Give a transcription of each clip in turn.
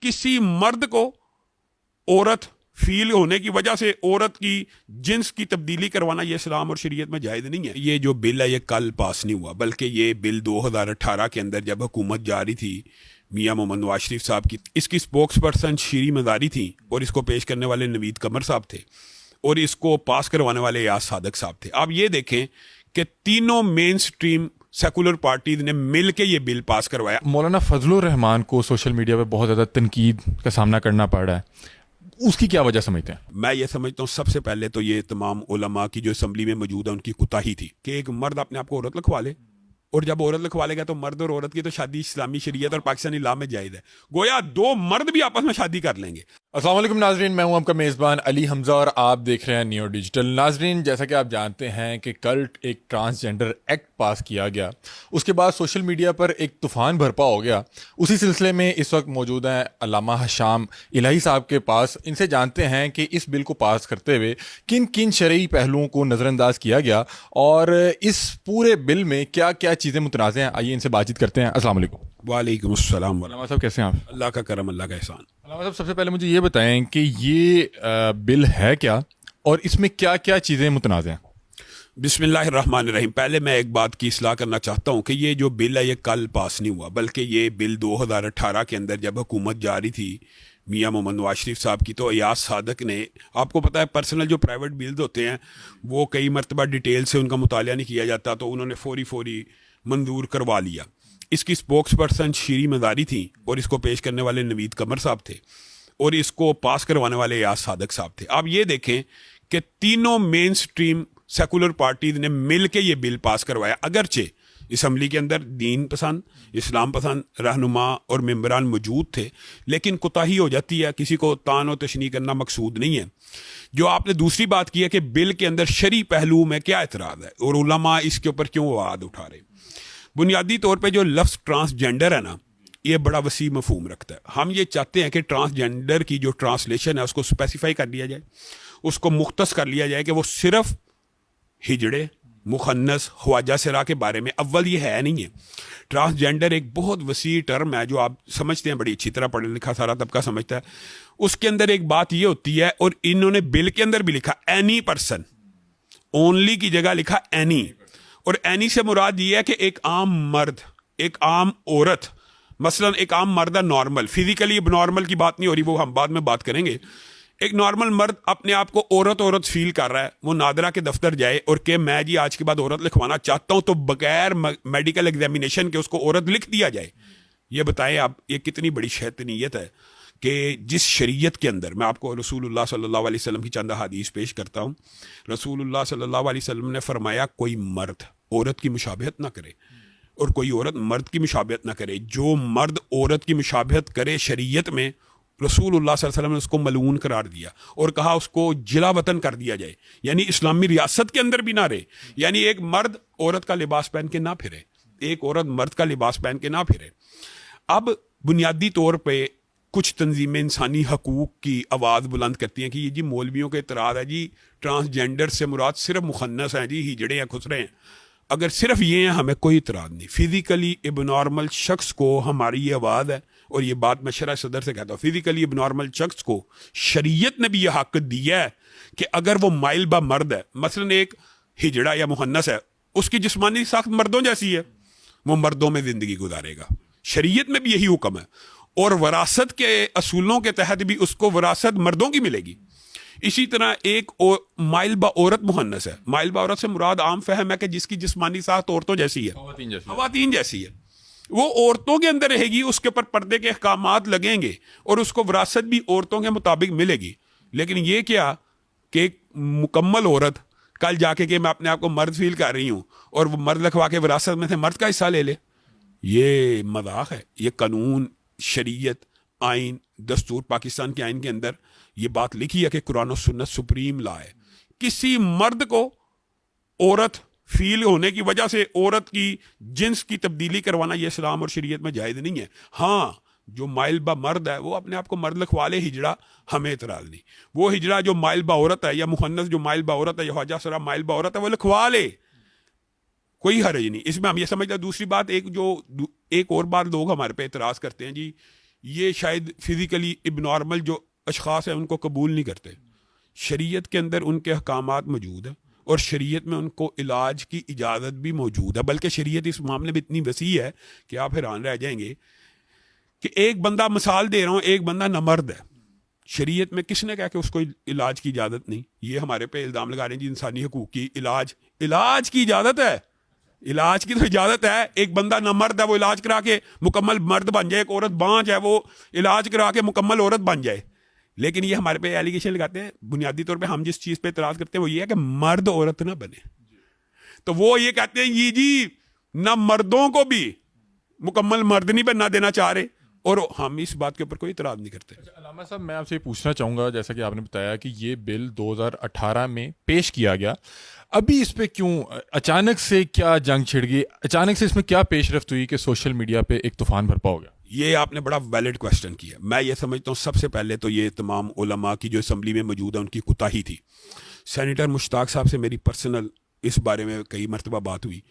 किसी मर्द को औरत फील होने की वजह से औरत की जिन्स की तब्दीली करवाना ये इस्लाम और शरीयत में जायज़ नहीं है। ये जो बिल है ये कल पास नहीं हुआ, बल्कि ये बिल 2018 के अंदर जब हुकूमत जारी थी मियां मोहम्मद नवाज शरीफ साहब की, इसकी स्पोक्स पर्सन शीरी मज़ारी थी और इसको पेश करने वाले नवीद कमर साहब थे और इसको पास करवाने वाले यास सादक साहब थे। आप ये देखें कि तीनों मेन स्ट्रीम सेकुलर पार्टीज ने मिल के ये बिल पास करवाया। मौलाना फजलुर रहमान को सोशल मीडिया पे बहुत ज़्यादा तनकीद का सामना करना पड़ रहा है, उसकी क्या वजह समझते हैं? मैं ये समझता हूँ सबसे पहले तो ये तमाम उलमा की जो असम्बली में मौजूद है उनकी कुताही थी कि एक मर्द अपने आप को औरत लिखवा ले, और जब औरत लिखवा लेगा तो मर्द और औरत की तो शादी इस्लामी शरीयत और पाकिस्तानी लॉ में जायज़ है, गोया दो मर्द भी आपस में शादी कर लेंगे। अस्सलाम वालेकुम नाजरीन, मैं हूं आपका मेज़बान अली हमज़ा और आप देख रहे हैं नियो डिजिटल। नाजरीन, जैसा कि आप जानते हैं कि कल एक ट्रांसजेंडर एक्ट पास किया गया, उसके बाद सोशल मीडिया पर एक तूफ़ान बरपा हो गया। उसी सिलसिले में इस वक्त मौजूद हैं अल्लामा हशाम इलाही साहब के पास। इनसे जानते हैं कि इस बिल को पास करते हुए किन किन शरई पहलुओं को नज़रअंदाज किया गया और इस पूरे बिल में क्या क्या चीज़ें मुतनाज़ हैं। आइए इनसे बातचीत करते हैं। अस्सलाम वालेकुम। वालेकुम अस्सलाम। अल्लामा साहब कैसे हैं आप? अल्लाह का करम, अल्लाह का एहसान। अल्लामा साहब, सबसे पहले मुझे ये बताएं कि ये बिल है क्या और इसमें क्या क्या चीज़ें मुतनाज़ हैं? बिस्मिल्लाहिर्रहमानिर्रहीम। पहले मैं एक बात की इस्लाह करना चाहता हूँ कि ये जो बिल है ये कल पास नहीं हुआ, बल्कि ये बिल 2018 के अंदर जब हुकूमत जारी थी मियां मोहम्मद नवाज शरीफ साहब की, तो यास सादक ने, आपको पता है पर्सनल जो प्राइवेट बिल्स होते हैं वो कई मरतबा डिटेल से उनका मुतालिया नहीं किया जाता, तो उन्होंने फौरी मंजूर करवा लिया। इसकी स्पोक्स पर्सन शीरी मज़ारी थी और इसको पेश करने वाले नवीद कमर साहब थे और इसको पास करवाने वाले यास सादक साहब थे। आप ये देखें कि तीनों मेन स्ट्रीम सेकुलर पार्टीज ने मिल के ये बिल पास करवाया। अगरचे असम्बली के अंदर दीन पसंद, इस्लाम पसंद रहनुमा और मेंबरान मौजूद थे, लेकिन कोताही हो जाती है, किसी को तान और तशनी करना मकसूद नहीं है। जो आपने दूसरी बात की है कि बिल के अंदर शरी पहलू में क्या एतराज़ है और उलमा इसके ऊपर क्यों आवाज़ उठा रहे। बुनियादी तौर पे जो लफ्ज़ ट्रांसजेंडर है ना, ये बड़ा वसी मफहूम रखता है। हम ये चाहते हैं कि ट्रांसजेंडर की जो ट्रांसलेशन है उसको स्पेसिफाई कर लिया जाए, उसको मुख्तस कर लिया जाए कि वो सिर्फ हिजड़े, मुखन्नस, ख्वाजा सिरा के बारे में। अव्वल ये है नहीं है। ट्रांसजेंडर एक बहुत वसी टर्म है जो आप समझते हैं, बड़ी अच्छी तरह पढ़ा लिखा सारा तबका समझता है। उसके अंदर एक बात ये होती है, और इन्होंने बिल के अंदर भी लिखा एनी पर्सन, ओनली की जगह लिखा एनी, और एनी से मुराद ये है कि एक आम मर्द, एक आम औरत, मसलन एक आम मर्द है नॉर्मल, फिजिकली अब नॉर्मल की बात नहीं हो रही, वो हम बाद में बात करेंगे। एक नॉर्मल मर्द अपने आप को औरत फील कर रहा है, वो नादरा के दफ्तर जाए और कि मैं जी आज के बाद औरत लिखवाना चाहता हूं, तो बगैर मेडिकल एग्जामिनेशन के उसको औरत लिख दिया जाए। ये बताएं आप, ये कितनी बड़ी शैतानियत है कि जिस शरीयत के अंदर, मैं आपको रसूलुल्लाह सल्लल्लाहु अलैहि वसल्लम की चंद हदीस पेश करता हूँ। रसूलुल्लाह सल्लल्लाहु अलैहि वसल्लम ने फरमाया, कोई मर्द औरत की मुशाबहत ना करे और कोई औरत मर्द की मुशाबहत ना करे। जो मर्द औरत की मुशाबहत करे शरीयत में, रसूलुल्लाह सल्लल्लाहु अलैहि वसल्लम ने उसको मलून करार दिया और कहा उसको जिला वतन कर दिया जाए, यानी इस्लामी रियासत के अंदर भी ना रहे। यानी एक मर्द औरत का लिबास पहन के ना फिरे, एक औरत मर्द का लिबास पहन के ना फिरे। अब बुनियादी तौर पे कुछ तंजीमें इंसानी हकूक़ की आवाज़ बुलंद करती हैं कि ये जी मौलवियों के इतराज़ है जी, ट्रांसजेंडर से मुराद सिर्फ मुखन्नस हैं जी, हिजड़े हैं, खुसरे हैं। अगर सिर्फ ये हैं, हमें कोई इतराज़ नहीं। फिज़िकली इबनॉर्मल शख्स को हमारी ये आवाज़ है, और ये बात मैं शरअ सदर से कहता हूँ, फिज़िकली इबनॉर्मल शख्स को शरीयत ने भी ये हक दिया है कि अगर वो माइल बा मर्द है, मसलन एक हिजड़ा या मुहन्नस है, उसकी जिस्मानी साख्त मर्दों जैसी है, वो मर्दों में ज़िंदगी गुजारेगा। शरीयत में भी यही हुक्म है, और वरासत के असूलों के तहत भी उसको वरासत मर्दों की मिलेगी। इसी तरह एक माइल बा औरत मुहन्नस है, माइल बा औरत से मुराद आम फहम है कि जिसकी जिस्मानी साख्त औरतों जैसी है, खवातीन जैसी है, वो औरतों के अंदर रहेगी, उसके ऊपर पर्दे के अहकामात लगेंगे और उसको विरासत भी औरतों के मुताबिक मिलेगी। लेकिन ये क्या कि एक मुकम्मल औरत कल जाके कि मैं अपने आप को मर्द फील कर रही हूँ और वो मर्द लिखवा के विरासत में से मर्द का हिस्सा ले ले, ये मजाक है। ये कानून, शरीयत, आइन, दस्तूर, पाकिस्तान के आइन के अंदर ये बात लिखी है कि कुरान और सुन्नत सुप्रीम लॉ है। किसी मर्द को औरत फील होने की वजह से औरत की जिन्स की तब्दीली करवाना ये इस्लाम और शरीयत में जायज़ नहीं है। हाँ, जो माइल बा मर्द है वो अपने आप को मर्द लिखवा ले, हिजड़ा, हमें इतराज़ नहीं। वो हिजड़ा जो माइल बा औरत है, या मुहन्नस जो माइल बा औरत है, या ख्वाजा सरा माइल बा औरत है, वो लिखवा ले, कोई हर्ज नहीं। इसमें हम ये समझते हैं। दूसरी बात, एक और बात लोग हमारे पे इतराज़ करते हैं जी, ये शायद फिज़िकली इबनॉर्मल जो अशख़ास हैं उनको कबूल नहीं करते। शरीयत के अंदर उनके अहकामात मौजूद हैं और शरीयत में उनको इलाज की इजाज़त भी मौजूद है, बल्कि शरीयत इस मामले में इतनी वसी है कि आप हैरान रह जाएंगे कि एक बंदा, मिसाल दे रहा हूँ, एक बंदा नमर्द है, शरीयत में किसने कहा कि उसको इलाज की इजाज़त नहीं? ये हमारे पे इल्ज़ाम लगा रहे हैं जी इंसानी हकूक़ की, इलाज की इजाज़त है, इलाज की तो इजाज़त है। एक बंदा नमर्द है, वो इलाज करा के मुकम्मल मर्द बन जाए, एक औरत बांझ है, वो इलाज करा के मुकम्मल औरत बन जाए। लेकिन ये हमारे पे एलिगेशन लगाते हैं, बुनियादी तौर पे हम जिस चीज़ पे इतराज़ करते हैं वो ये है कि मर्द औरत ना बने। तो वो ये कहते हैं ये जी ना मर्दों को भी मुकम्मल मर्द नहीं बनना देना चाह रहे, और हम इस बात के ऊपर कोई इतराज़ नहीं करते। अलामा साहब, मैं आपसे पूछना चाहूँगा, जैसा कि आपने बताया कि ये बिल 2018 में पेश किया गया, अभी इस पे क्यों अचानक से क्या जंग छिड़ गई, अचानक से इसमें क्या पेशरफ्त हुई कि सोशल मीडिया पे एक तूफान बरपा हो गया? ये आपने बड़ा वैलिड क्वेश्चन किया। मैं ये समझता हूँ सबसे पहले तो ये तमाम उलमा की जो असम्बली में मौजूद है उनकी कोताही थी। सेनेटर मुश्ताक साहब से मेरी पर्सनल इस बारे में कई मरतबा बात हुई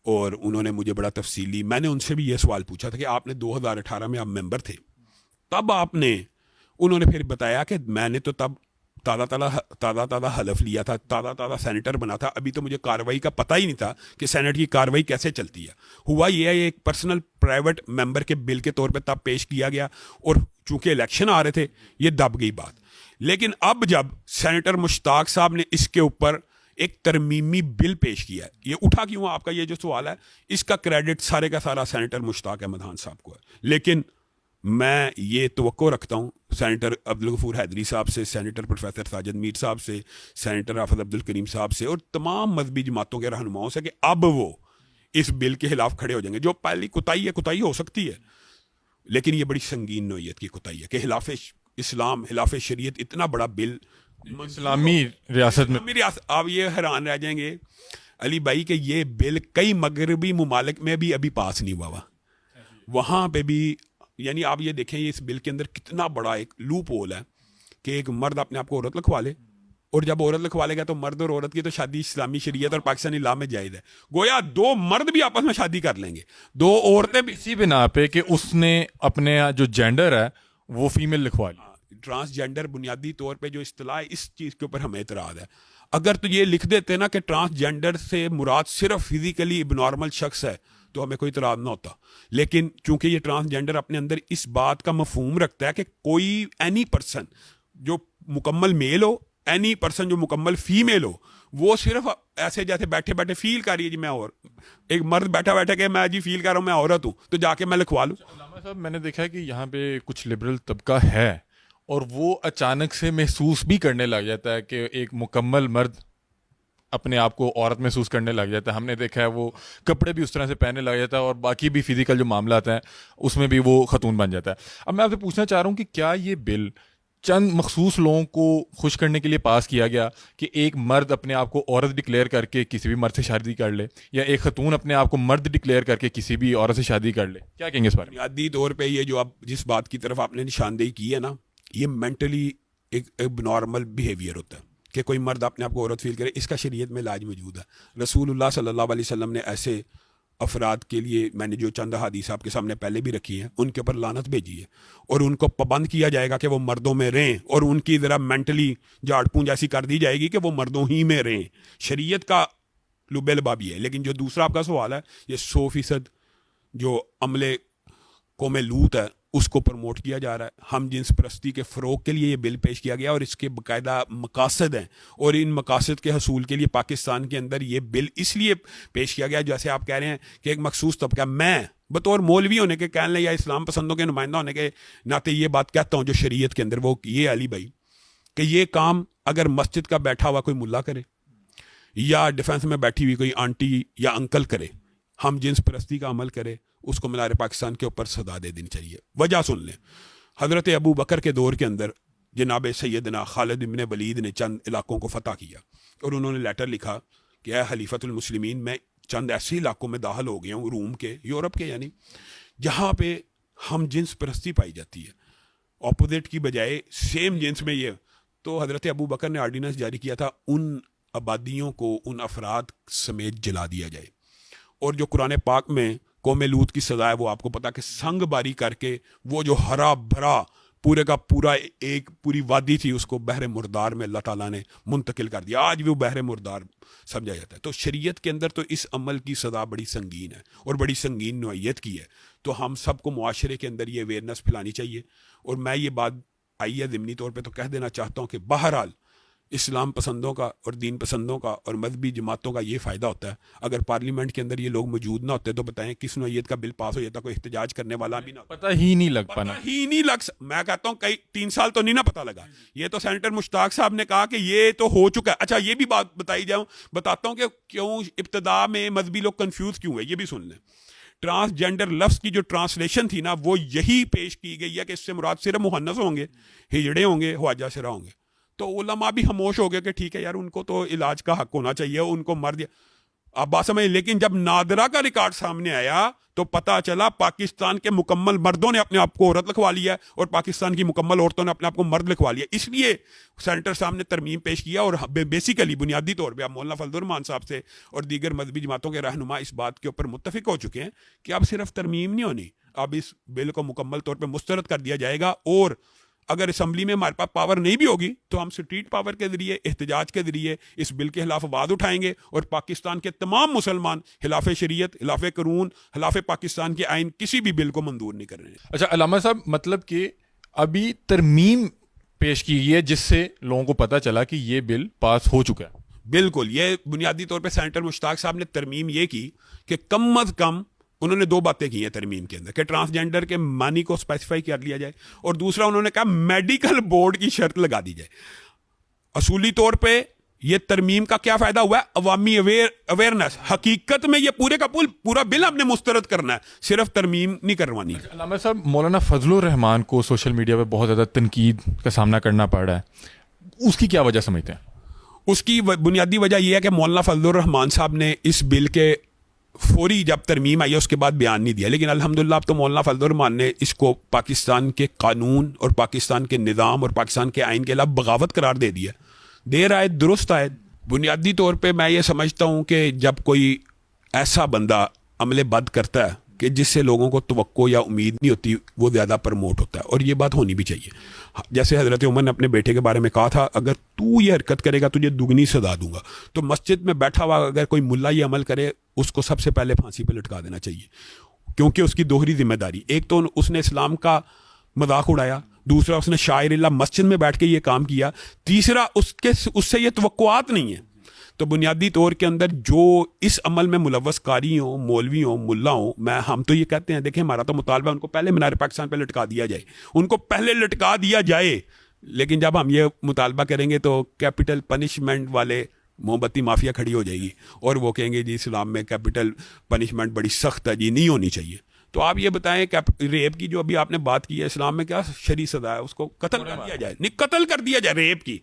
और उन्होंने मुझे बड़ा तफसीली, मैंने उनसे भी ये सवाल पूछा था कि आपने 2018 में आप मेंबर थे, तब आपने, उन्होंने फिर बताया कि मैंने तो तब ताज़ा हलफ लिया था, ताज़ा सेनेटर बना था, अभी तो मुझे कार्रवाई का पता ही नहीं था कि सेनेट की कार्रवाई कैसे चलती है। हुआ ये है, एक पर्सनल प्राइवेट मेंबर के बिल के तौर पे तब पेश किया गया और चूंकि इलेक्शन आ रहे थे ये दब गई बात। लेकिन अब जब सेनेटर मुश्ताक साहब ने इसके ऊपर एक तरमीमी बिल पेश किया है, ये उठा क्यों, आपका ये जो सवाल है, इसका क्रेडिट सारे का सारा सेनेटर मुश्ताक अहमद खान साहब को है। लेकिन मैं ये तवक्को रखता हूँ सेनेटर अब्दुल गफूर हैदरी साहब से, सेनेटर प्रोफेसर साजिद मीर साहब से, सेनेटर हाफिज अब्दुल करीम साहब से और तमाम मजहबी जमातों के रहनुमाओं से कि अब वो इस बिल के खिलाफ खड़े हो जाएंगे। जो पहली कुताही है, कुताही हो सकती है, लेकिन ये बड़ी संगीन नौयत की कुताही है कि खिलाफ इस्लाम, खिलाफ शरीयत इतना बड़ा बिल इस्लामी रियासत में, आप ये हैरान रह जाएंगे अली भाई कि ये बिल कई मगरबी मुमालिक में भी अभी पास नहीं हुआ, वहाँ पे भी, यानी आप ये देखें इस बिल के अंदर कितना बड़ा एक लूप होल है कि एक मर्द अपने आप को औरत लिखवा ले, और जब औरत लिखवा लेगा तो मर्द और औरत की तो शादी इस्लामी शरीयत और पाकिस्तानी लॉ में जायज़ है। गोया दो मर्द भी आपस में शादी कर लेंगे, दो औरतें भी, इसी बिना पे कि उसने अपने जो जेंडर है वो फीमेल लिखवा ली। ट्रांसजेंडर बुनियादी तौर पे जो इस्तिलाह है, इस चीज़ के ऊपर हमें एतराज़ है। अगर तो ये लिख देते ना कि ट्रांसजेंडर से मुराद सिर्फ फिजिकली इबनॉर्मल शख्स है तो हमें कोई इतराज़ ना होता। लेकिन चूंकि ये ट्रांसजेंडर अपने अंदर इस बात का मफहूम रखता है कि कोई एनी पर्सन जो मुकम्मल मेल हो, एनी पर्सन जो मुकम्मल फीमेल हो, वो सिर्फ ऐसे जैसे बैठे बैठे फील कर रही है जी मैं, और एक मर्द बैठा बैठा के मैं जी फील कर रहा हूँ मैं औरत हूँ, तो जाके मैं लिखवा लूँ। अल्लामा साहब, मैंने देखा है कि यहाँ पे कुछ लिबरल तबका है और वो अचानक से महसूस भी करने लग जाता है कि एक मुकम्मल मर्द अपने आप को औरत महसूस करने लग जाता है। हमने देखा है वो कपड़े भी उस तरह से पहनने लग जाता है और बाकी भी फिजिकल जो मामला आता है उसमें भी वो खतून बन जाता है। अब मैं आपसे पूछना चाह रहा हूँ कि क्या ये बिल चंद मखसूस लोगों को खुश करने के लिए पास किया गया कि एक मर्द अपने आप को औरत डिक्लेयर करके किसी भी मर्द से शादी कर ले, या एक खतून अपने आप को मर्द डिक्लेयर करके किसी भी औरत से शादी कर ले? क्या कहेंगे इस बारे में? बुनियादी तौर पे ये जो आप जिस बात की तरफ आपने निशानदेही की है ना, ये मेंटली एक नॉर्मल बिहेवियर होता है कि कोई मर्द अपने आप को औरत फील करे। इसका शरीयत में इलाज मौजूद है। रसूलुल्लाह सल्लल्लाहु अलैहि वसल्लम ने ऐसे अफराद के लिए, मैंने जो चंद हदीस आपके सामने पहले भी रखी हैं, उनके ऊपर लानत भेजी है और उनको पाबंद किया जाएगा कि वो मर्दों में रहें और उनकी ज़रा मेंटली झाड़ पूंछ ऐसी कर दी जाएगी कि वो मर्दों ही में रहें। शरीयत का लुबे लबाब है। लेकिन जो दूसरा आपका सवाल है, ये 100% जो अमले कौम लूत है उसको प्रमोट किया जा रहा है। हम जिन्स परस्ती के फ़रोग के लिए ये बिल पेश किया गया और इसके बाकायदा मकासद हैं, और इन मकासद के हसूल के लिए पाकिस्तान के अंदर ये बिल इसलिए पेश किया गया, जैसे आप कह रहे हैं कि एक मखसूस तबका, मैं बतौर मौलवी होने के कहने लें या इस्लाम पसंदों के नुमाइंदा होने के नाते ये बात कहता हूँ जो शरीयत के अंदर, वो ये अली भाई कि ये काम अगर मस्जिद का बैठा हुआ कोई मुल्ला करे या डिफेंस में बैठी हुई कोई आंटी या अंकल करे, हम जिन्स परस्ती का अमल करे, उसको मीनार पाकिस्तान के ऊपर सदा दे देनी चाहिए। वजह सुन लें, हज़रत अबू बकर के दौर के अंदर जनाब सैयदना खालिद इब्न वलीद ने चंद इलाकों को फ़तह किया और उन्होंने लेटर लिखा कि ऐ खलीफतुल मुस्लिमीन, मैं चंद ऐसे इलाकों में दाखिल हो गया हूँ, रूम के, यूरोप के, यानी जहाँ पे हम जिन्स परस्ती पाई जाती है, अपोजिट की बजाय सेम जिन्स में ये। तो हज़रत अबू बकर ने आर्डिनेंस जारी किया था उन आबादियों को, उन अफराद समेत जला दिया जाए। और जो कुरान पाक में कौम लूत की सज़ा है वो आपको पता कि संग बारी करके वो जो हरा भरा पूरे का पूरा एक पूरी वादी थी उसको बहरे मुर्दार में अल्लाह ताला ने मुंतकिल कर दिया। आज भी वो बहरे मुर्दार समझा जाता है। तो शरीयत के अंदर तो इस अमल की सज़ा बड़ी संगीन है और बड़ी संगीन नौइयत की है। तो हम सबको मुआशरे के अंदर ये अवेयरनेस फैलानी चाहिए। और मैं ये बात आई है ज़िमनी तौर पे तो कह देना चाहता हूँ कि बहरहाल इस्लाम पसंदों का और दीन पसंदों का और मजहबी जमातों का ये फ़ायदा होता है, अगर पार्लियामेंट के अंदर ये लोग मौजूद ना होते तो बताएं किस नौइयत का बिल पास हो जाता, कोई एहतजाज करने वाला भी ना होता। पता ही नहीं लग पाना। पता ही नहीं मैं कहता हूँ कई 3 साल तो नहीं ना पता लगा। ये तो सेनेटर मुश्ताक साहब ने कहा कि ये तो हो चुका है। अच्छा ये भी बात बताता हूँ कि क्यों इब्तदा में मजहबी लोग कन्फ्यूज़ क्यों हुए, ये भी सुन लें। ट्रांसजेंडर लफ्ज़ की जो ट्रांसलेशन थी ना वो यही पेश की गई है कि इससे मुराद सिर्फ मुहन्नस होंगे, हिजड़े होंगे, ख्वाजा सिरा होंगे। तो उलमा भी खामोश हो गए कि ठीक है यार उनको तो इलाज का हक होना चाहिए, उनको मर दिया। आप बात समझ। लेकिन जब नादरा का रिकॉर्ड सामने आया तो पता चला पाकिस्तान के मुकम्मल मर्दों ने अपने आप को औरत लिखवा लिया और पाकिस्तान की मुकम्मल औरतों ने अपने आप को मर्द लिखवा लिया। इसलिए सेनेटर साहब ने तरमीम पेश किया और बेसिकली बुनियादी तौर पे अब मौलाना फजलुर रहमान साहब से और दीगर मजहबी जमातों के रहनुमा इस बात के ऊपर मुत्तफिक हो चुके हैं कि अब सिर्फ तरमीम नहीं होनी, अब इस बिल को मुकम्मल तौर पर मुस्तरद कर दिया जाएगा। और अगर असम्बली में हमारे पास पावर नहीं भी होगी तो हम स्ट्रीट पावर के जरिए, एहतजाज के जरिए इस बिल के खिलाफ आवाज़ उठाएंगे और पाकिस्तान के तमाम मुसलमान खिलाफ शरीयत, खिलाफ कानून, खिलाफ पाकिस्तान के आइन किसी भी बिल को मंजूर नहीं कर रहे हैं। अच्छा अलामा साहब, मतलब कि अभी तरमीम पेश की गई है जिससे लोगों को पता चला कि ये बिल पास हो चुका है। बिल्कुल, ये बुनियादी तौर पर सेनेटर मुश्ताक साहब ने तरमीम ये की कि कम अज़ कम उन्होंने 2 बातें की हैं तरमीम के अंदर कि ट्रांसजेंडर के मानी को स्पेसिफाई कर लिया जाए और दूसरा उन्होंने कहा मेडिकल बोर्ड की शर्त लगा दी जाए। असूली तौर पे ये तरमीम का क्या फ़ायदा हुआ है? अवामी अवेयरनेस। हकीकत में ये पूरे का पूरा बिल आपने मुस्तरद करना है, सिर्फ तरमीम नहीं करवानी। अलामा साहब, मौलाना फजलुर रहमान को सोशल मीडिया पर बहुत ज़्यादा तनकीद का सामना करना पड़ रहा है, उसकी क्या वजह समझते हैं? उसकी बुनियादी वजह यह है कि मौलाना फजलुर रहमान साहब ने इस बिल के फौरी जब तरमीम आई है उसके बाद बयान नहीं दिया। लेकिन अल्हम्दुलिल्लाह अब तो मौलाना फजलुर रहमान ने इसको पाकिस्तान के कानून और पाकिस्तान के निज़ाम और पाकिस्तान के आइन के खिलाफ बगावत करार दे दिया। देर आए दुरुस्त आए। बुनियादी तौर पे मैं ये समझता हूँ कि जब कोई ऐसा बंदा अमले बद करता है कि जिससे लोगों को तवक्को या उम्मीद नहीं होती, वो ज़्यादा प्रमोट होता है और ये बात होनी भी चाहिए। जैसे हज़रत उमर ने अपने बेटे के बारे में कहा था, अगर तू ये हरकत करेगा तुझे दुगनी सजा दूंगा। तो मस्जिद में बैठा हुआ अगर कोई मुल्ला ये अमल करे उसको सबसे पहले फांसी पर लटका देना चाहिए, क्योंकि उसकी दोहरी जिम्मेदारी, एक तो उसने इस्लाम का मजाक उड़ाया, दूसरा उसने शायरिल्लाह मस्जिद में बैठ के ये काम किया, तीसरा उससे ये तवक्कुआत नहीं है। तो बुनियादी तौर के अंदर जो इस अमल में मुलव्वस कारी हों, मौलवी हों, मुल्ला हों, हम तो ये कहते हैं, देखें हमारा तो मुतालबा उनको पहले मीनार पाकिस्तान पे लटका दिया जाए, उनको पहले लटका दिया जाए। लेकिन जब हम ये मुतालबा करेंगे तो कैपिटल पनिशमेंट वाले मोमबत्ती माफिया खड़ी हो जाएगी और वो कहेंगे जी इस्लाम में कैपिटल पनिशमेंट बड़ी सख्त है जी, नहीं होनी चाहिए। तो आप ये बताएं रेप की जो अभी आपने बात की है, इस्लाम में क्या शरी सज़ा है? उसको कत्ल कर दिया जाए, नहीं कत्ल कर दिया जाए। रेप की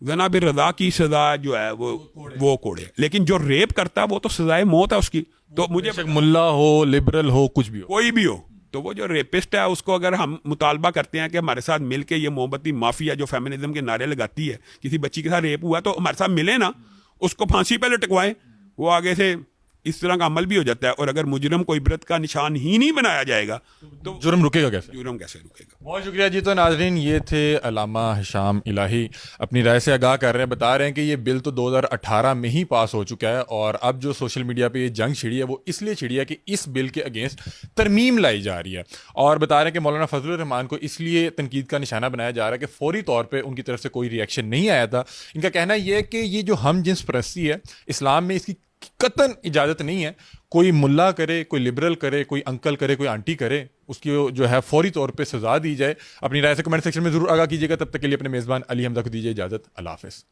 ज़ना बिर रज़ा की सज़ा जो है वो कोड़े, लेकिन जो रेप करता है वो तो सज़ाए मौत है उसकी। तो मुझे मुल्ला हो, लिबरल हो, कुछ भी हो, कोई भी हो, तो वो जो रेपिस्ट है उसको अगर हम मुतालबा करते हैं कि हमारे साथ मिल के ये मोमबत्ती माफिया जो फेमिनिज्म के नारे लगाती है, किसी बच्ची के साथ रेप हुआ तो हमारे साथ मिले ना, उसको फांसी पे लटकवाएं, वो आगे से इस तरह का अमल भी हो जाता है। और अगर मुजरम को इबरत का निशान ही नहीं बनाया जाएगा तो जुर्म रुकेगा कैसे? जुर्म कैसे रुकेगा? बहुत शुक्रिया जी। तो नाजरीन, ये थे अल्लामा हिशाम इलाही, अपनी राय से आगाह कर रहे हैं, बता रहे हैं कि ये बिल तो 2018 में ही पास हो चुका है और अब जो सोशल मीडिया पे ये जंग छिड़ी है वो इसलिए छिड़ी है कि इस बिल के अगेंस्ट तरमीम लाई जा रही है। और बता रहे हैं कि मौलाना फजलुर रहमान को इसलिए तनकीद का निशाना बनाया जा रहा है कि फौरी तौर पर उनकी तरफ से कोई रिएक्शन नहीं आया था। इनका कहना यह है कि ये जो हम जिन्स परस्ती है, इस्लाम में इसकी कतन इजाज़त नहीं है। कोई मुल्ला करे, कोई लिबरल करे, कोई अंकल करे, कोई आंटी करे, उसकी जो है फौरी तौर पे सज़ा दी जाए। अपनी राय से कमेंट सेक्शन में ज़रूर आगाह कीजिएगा। तब तक के लिए अपने मेज़बान अली हमजा को दीजिए इजाज़त। अल्लाह हाफ़िज़।